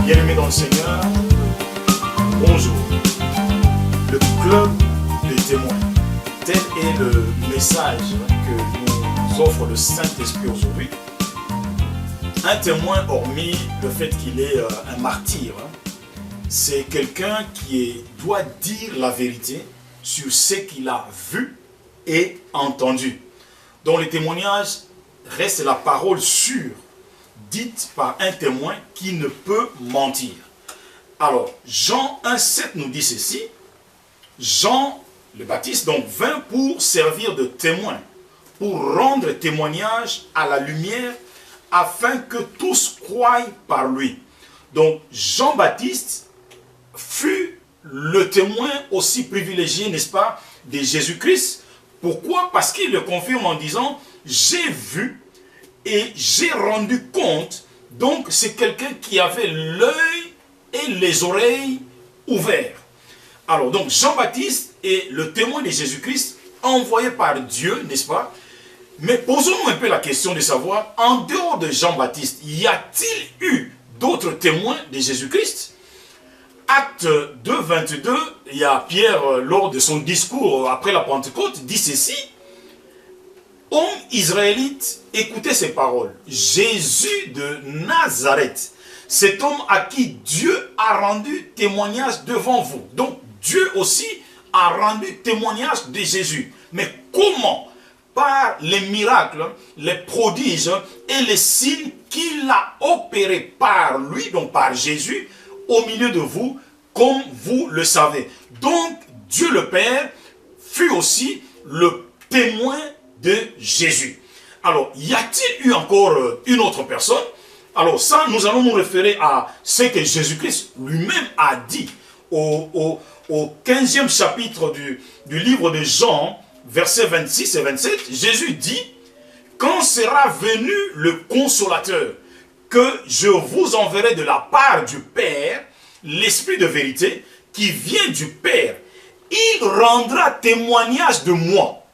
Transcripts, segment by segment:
Bien-aimés dans le Seigneur, bonjour. Le club des témoins, tel est le message que nous offre le Saint-Esprit aujourd'hui. Un témoin, hormis le fait qu'il est un martyr, c'est quelqu'un qui doit dire la vérité sur ce qu'il a vu et entendu. Donc les témoignages restent la parole sûre, dite par un témoin qui ne peut mentir. Alors, Jean 1,7 nous dit ceci. Jean le Baptiste donc vint pour servir de témoin, pour rendre témoignage à la lumière, afin que tous croient par lui. Donc, Jean-Baptiste fut le témoin aussi privilégié, n'est-ce pas, de Jésus-Christ. Pourquoi? Parce qu'il le confirme en disant « J'ai vu et j'ai rendu compte ». Donc, c'est quelqu'un qui avait l'œil et les oreilles ouverts. Alors, donc, Jean-Baptiste est le témoin de Jésus-Christ, envoyé par Dieu, n'est-ce pas? Mais posons-nous un peu la question de savoir, en dehors de Jean-Baptiste, y a-t-il eu d'autres témoins de Jésus-Christ? Acte 2, 22, il y a Pierre, lors de son discours après la Pentecôte, dit ceci. Homme israélite, écoutez ces paroles. Jésus de Nazareth, cet homme à qui Dieu a rendu témoignage devant vous. Donc Dieu aussi a rendu témoignage de Jésus. Mais comment? Par les miracles, les prodiges et les signes qu'il a opérés par lui, donc par Jésus, au milieu de vous, comme vous le savez. Donc Dieu le Père fut aussi le témoin de Jésus. Alors, y a-t-il eu encore une autre personne? Alors ça, nous allons nous référer à ce que Jésus-Christ lui-même a dit au 15e chapitre du livre de Jean, versets 26 et 27. Jésus dit, « Quand sera venu le consolateur, que je vous enverrai de la part du Père, l'Esprit de vérité, qui vient du Père, il rendra témoignage de moi.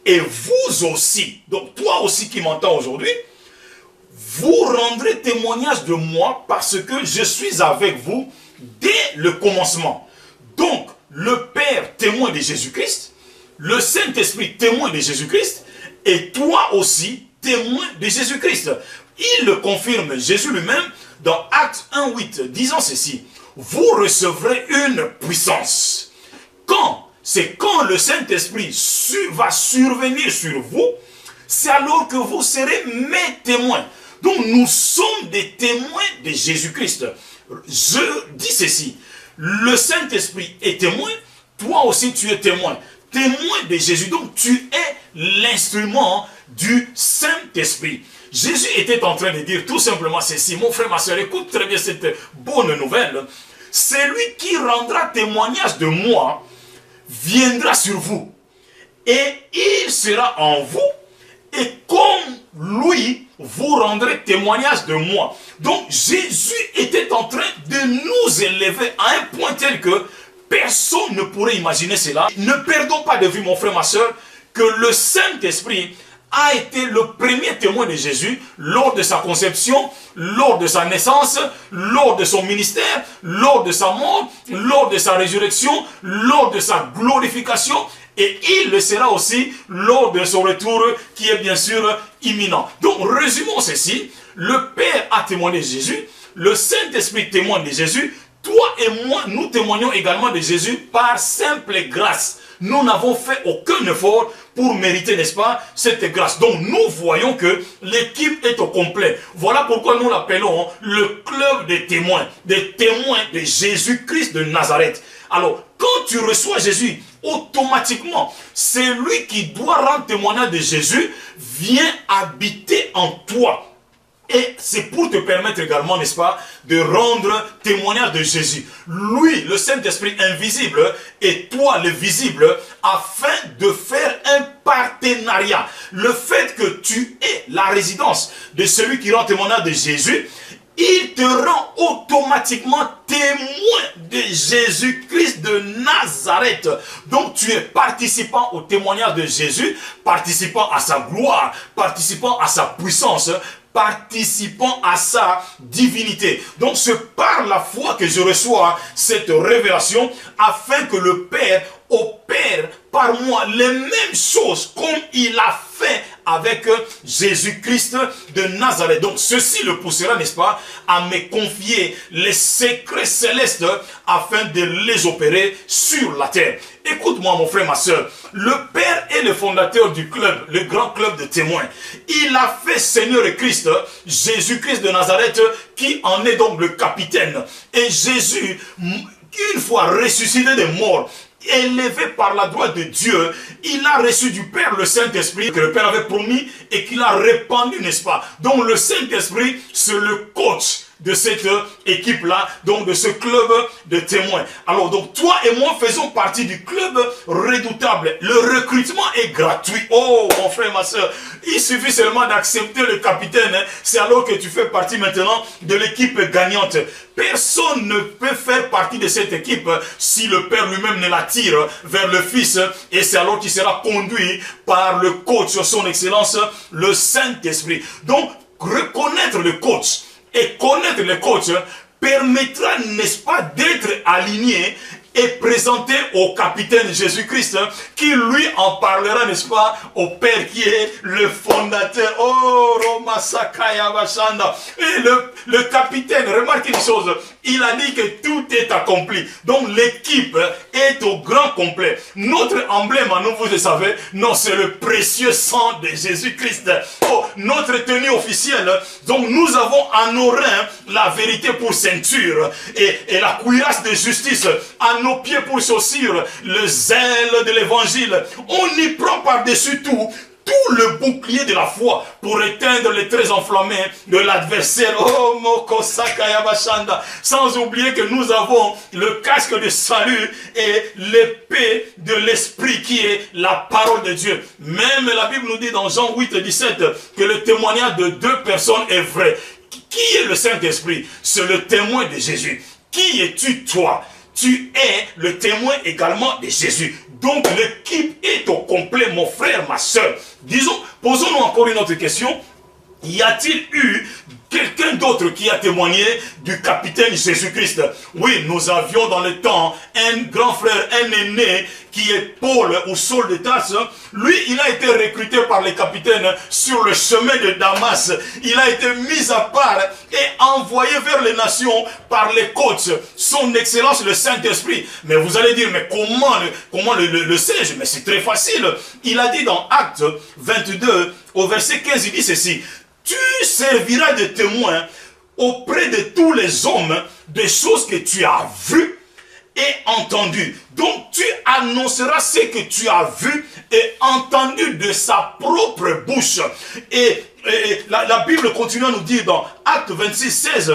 Et vous aussi, donc toi aussi qui m'entends aujourd'hui, vous rendrez témoignage de moi parce que je suis avec vous dès le commencement. » Donc, le Père témoin de Jésus-Christ, le Saint-Esprit témoin de Jésus-Christ, et toi aussi témoin de Jésus-Christ. Il le confirme, Jésus lui-même, dans Acte 1,8, disant ceci. Vous recevrez une puissance. Quand? C'est quand le Saint-Esprit va survenir sur vous, c'est alors que vous serez mes témoins. Donc nous sommes des témoins de Jésus-Christ. Je dis ceci, le Saint-Esprit est témoin, toi aussi tu es témoin. Témoin de Jésus, donc tu es l'instrument du Saint-Esprit. Jésus était en train de dire tout simplement ceci, mon frère, ma soeur, écoute très bien cette bonne nouvelle. Celui qui rendra témoignage de moi viendra sur vous et il sera en vous et comme lui vous rendrez témoignage de moi. Donc Jésus était en train de nous élever à un point tel que personne ne pourrait imaginer cela. Ne perdons pas de vue, mon frère, ma soeur, que le Saint-Esprit a été le premier témoin de Jésus lors de sa conception, lors de sa naissance, lors de son ministère, lors de sa mort, lors de sa résurrection, lors de sa glorification, et il le sera aussi lors de son retour qui est bien sûr imminent. Donc résumons ceci, le Père a témoigné de Jésus, le Saint-Esprit témoigne de Jésus, toi et moi, nous témoignons également de Jésus par simple grâce. Nous n'avons fait aucun effort pour mériter, n'est-ce pas, cette grâce. Donc nous voyons que l'équipe est au complet. Voilà pourquoi nous l'appelons le club des témoins de Jésus-Christ de Nazareth. Alors, quand tu reçois Jésus, automatiquement, c'est lui qui doit rendre témoignage de Jésus, vient habiter en toi. Et c'est pour te permettre également, n'est-ce pas, de rendre témoignage de Jésus. Lui, le Saint-Esprit invisible, et toi, le visible, afin de faire un partenariat. Le fait que tu aies la résidence de celui qui rend témoignage de Jésus, il te rend automatiquement témoin de Jésus-Christ de Nazareth. Donc tu es participant au témoignage de Jésus, participant à sa gloire, participant à sa puissance, participant à sa divinité. Donc c'est par la foi que je reçois cette révélation afin que le Père opère par moi les mêmes choses comme il a fait avec Jésus-Christ de Nazareth. Donc ceci le poussera, n'est-ce pas, à me confier les secrets célestes afin de les opérer sur la terre. Écoute-moi mon frère, ma soeur, le Père est le fondateur du club, le grand club de témoins. Il a fait Seigneur et Christ, Jésus-Christ de Nazareth, qui en est donc le capitaine. Et Jésus, une fois ressuscité des morts, élevé par la droite de Dieu, il a reçu du Père le Saint-Esprit que le Père avait promis et qu'il a répandu, n'est-ce pas? Donc le Saint-Esprit, c'est le coach de cette équipe-là, donc de ce club de témoins. Alors donc toi et moi faisons partie du club redoutable. Le recrutement est gratuit. Oh mon frère, ma soeur, il suffit seulement d'accepter le capitaine. C'est alors que tu fais partie maintenant de l'équipe gagnante. Personne ne peut faire partie de cette équipe si le Père lui-même ne l'attire vers le Fils. Et c'est alors qu'il sera conduit par le coach, son excellence, le Saint-Esprit. Donc reconnaître le coach et connaître le coach permettra, n'est-ce pas, d'être aligné et présenté au capitaine Jésus-Christ, qui lui en parlera, n'est-ce pas, au Père qui est le fondateur. Oh, Roma Sakaya Bashanda. Et le capitaine, remarquez une chose, il a dit que tout est accompli. Donc l'équipe est au grand complet. Notre emblème, à nous, vous le savez, non, c'est le précieux sang de Jésus-Christ. Oh, notre tenue officielle, donc nous avons à nos reins la vérité pour ceinture et la cuirasse de justice à nos pieds pour chaussures, le zèle de l'évangile. On y prend par-dessus tout le bouclier de la foi pour éteindre les traits enflammés de l'adversaire. Oh, Moko Sakaya Bashanda. Sans oublier que nous avons le casque de salut et l'épée de l'esprit qui est la parole de Dieu. Même la Bible nous dit dans Jean 8, 17 que le témoignage de 2 personnes est vrai. Qui est le Saint-Esprit? C'est le témoin de Jésus. Qui es-tu, toi? Tu es le témoin également de Jésus. Donc l'équipe est au complet, mon frère, ma soeur. Disons, posons-nous encore une autre question. Y a-t-il eu quelqu'un d'autre qui a témoigné du capitaine Jésus-Christ? Oui, nous avions dans le temps un grand frère, un aîné, qui est Paul ou Saul de Tarse. Lui, il a été recruté par les capitaines sur le chemin de Damas. Il a été mis à part et envoyé vers les nations par les coachs, son excellence le Saint-Esprit. Mais vous allez dire, mais comment le sais-je? Mais c'est très facile. Il a dit dans Actes 22, au verset 15, il dit ceci: tu serviras de témoin auprès de tous les hommes des choses que tu as vues et entendues. Donc tu annonceras ce que tu as vu et entendu de sa propre bouche. Et la Bible continue à nous dire dans Actes 26, 16,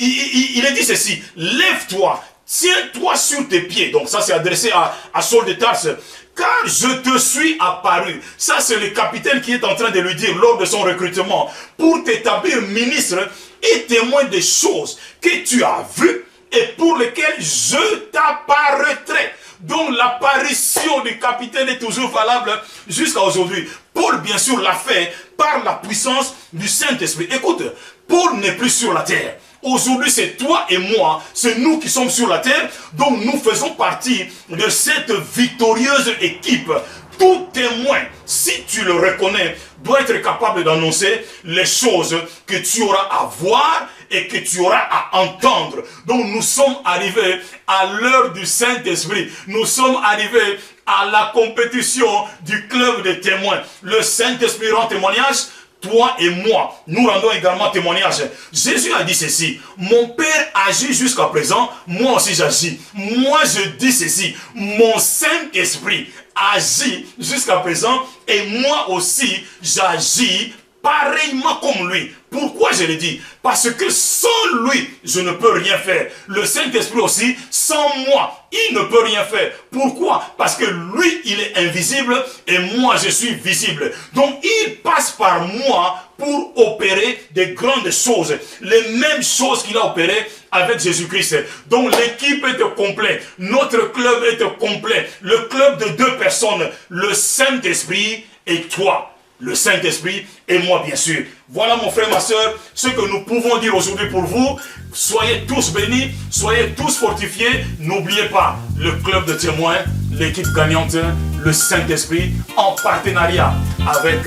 il est dit ceci: lève-toi, tiens-toi sur tes pieds. Donc ça c'est adressé à Saul de Tarse. Car je te suis apparu. Ça, c'est le capitaine qui est en train de lui dire lors de son recrutement, pour t'établir ministre et témoin des choses que tu as vues et pour lesquelles je t'apparaîtrai. Donc l'apparition du capitaine est toujours valable jusqu'à aujourd'hui. Paul, bien sûr, l'a fait par la puissance du Saint-Esprit. Écoute, Paul n'est plus sur la terre. Aujourd'hui, c'est toi et moi, c'est nous qui sommes sur la terre, donc nous faisons partie de cette victorieuse équipe. Tout témoin, si tu le reconnais, doit être capable d'annoncer les choses que tu auras à voir et que tu auras à entendre. Donc nous sommes arrivés à l'heure du Saint-Esprit. Nous sommes arrivés à la compétition du club des témoins. Le Saint-Esprit rend témoignage. Toi et moi, nous rendons également témoignage. Jésus a dit ceci: mon Père agit jusqu'à présent, moi aussi j'agis. Moi je dis ceci: mon Saint-Esprit agit jusqu'à présent et moi aussi j'agis pareillement comme lui. Pourquoi je le dis? Parce que sans lui, je ne peux rien faire. Le Saint-Esprit aussi, sans moi, il ne peut rien faire. Pourquoi? Parce que lui, il est invisible et moi, je suis visible. Donc, il passe par moi pour opérer des grandes choses. Les mêmes choses qu'il a opérées avec Jésus-Christ. Donc, l'équipe est complète. Notre club est complet. Le club de 2 personnes, le Saint-Esprit et toi. Le Saint-Esprit et moi, bien sûr. Voilà, mon frère, ma soeur, ce que nous pouvons dire aujourd'hui pour vous. Soyez tous bénis, soyez tous fortifiés. N'oubliez pas, le club de témoins, l'équipe gagnante, le Saint-Esprit, en partenariat avec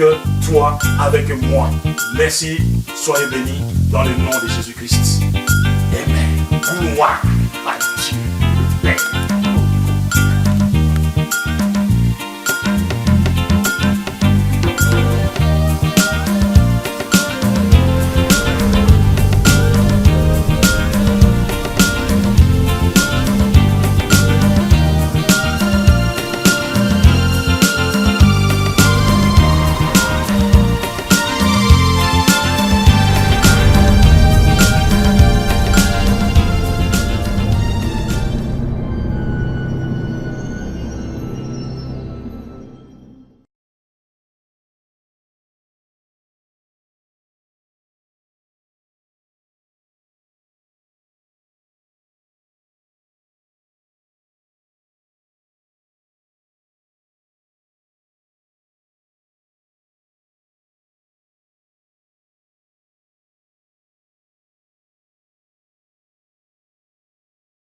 toi, avec moi. Merci, soyez bénis dans le nom de Jésus-Christ. Amen. Gloire.